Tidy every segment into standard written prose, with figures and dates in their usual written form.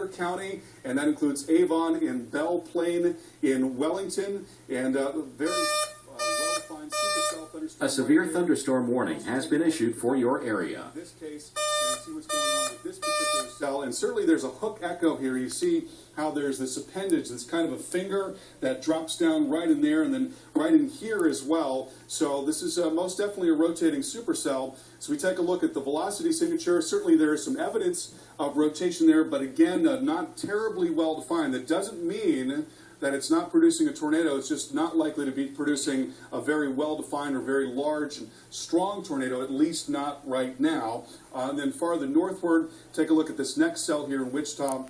County, and that includes Avon and Belle Plaine in Wellington, and very well-defined supercell thunderstorm. A severe thunderstorm warning has been issued for your area. In this case, and see what's going on with this particular cell, and certainly there's a hook echo here. You see how there's this appendage that's kind of a finger that drops down right in there and then right in here as well. So this is most definitely a rotating supercell. So we take a look at the velocity signature. Certainly there is some evidence of rotation there, but again, not terribly well defined. That doesn't mean that it's not producing a tornado. It's just not likely to be producing a very well-defined or very large and strong tornado, at least not right now. And then farther northward, take a look at this next cell here in Wichita.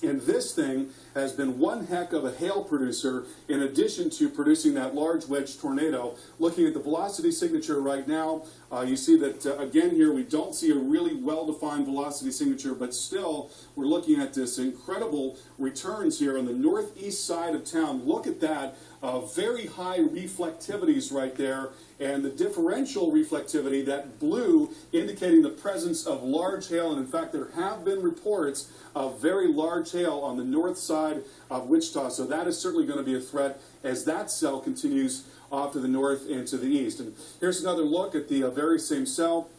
And this thing has been one heck of a hail producer in addition to producing that large wedge tornado. Looking at the velocity signature right now, you see that again here we don't see a really well-defined velocity signature, but still we're looking at this incredible returns here on the northeast side of town. Look at that. Very high reflectivities right there, and the differential reflectivity, that blue, indicating the presence of large hail. And in fact, there have been reports of very large hail on the north side of Wichita, so that is certainly going to be a threat as that cell continues off to the north and to the east. And here's another look at the very same cell.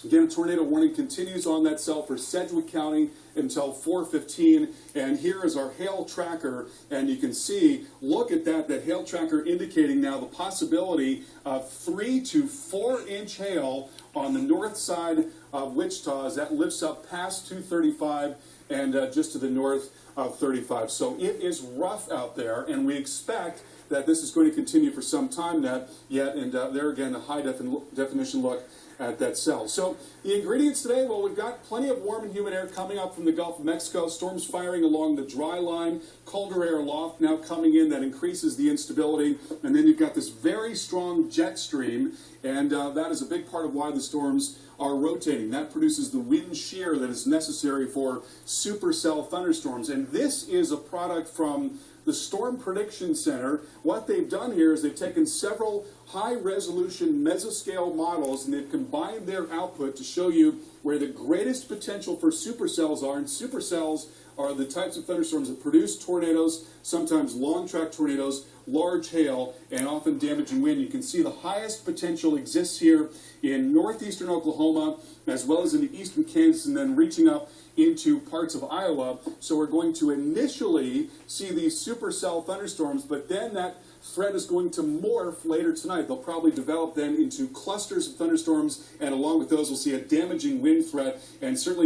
Again, a tornado warning continues on that cell for Sedgwick County until 4:15, and here is our hail tracker, and you can see, look at that hail tracker indicating now the possibility of 3 to 4 inch hail on the north side of Wichita as that lifts up past 235 and just to the north of 35. So it is rough out there, and we expect that this is going to continue for some time yet, and there again, a high definition look at that cell. So the ingredients today, well, we've got plenty of warm and humid air coming up from the Gulf of Mexico, storms firing along the dry line, colder air aloft now coming in that increases the instability, and then you've got this very strong jet stream, and that is a big part of why the storms are rotating. That produces the wind shear that is necessary for supercell thunderstorms, and this is a product from the Storm Prediction Center. What they've done here is they've taken several high-resolution mesoscale models and they've combined their output to show you where the greatest potential for supercells are. And supercells are the types of thunderstorms that produce tornadoes, sometimes long-track tornadoes, large hail, and often damaging wind. You can see the highest potential exists here in northeastern Oklahoma, as well as into eastern Kansas, and then reaching up into parts of Iowa. So we're going to initially see these supercell thunderstorms, but then that threat is going to morph later tonight. They'll probably develop then into clusters of thunderstorms, and along with those we'll see a damaging wind threat, and certainly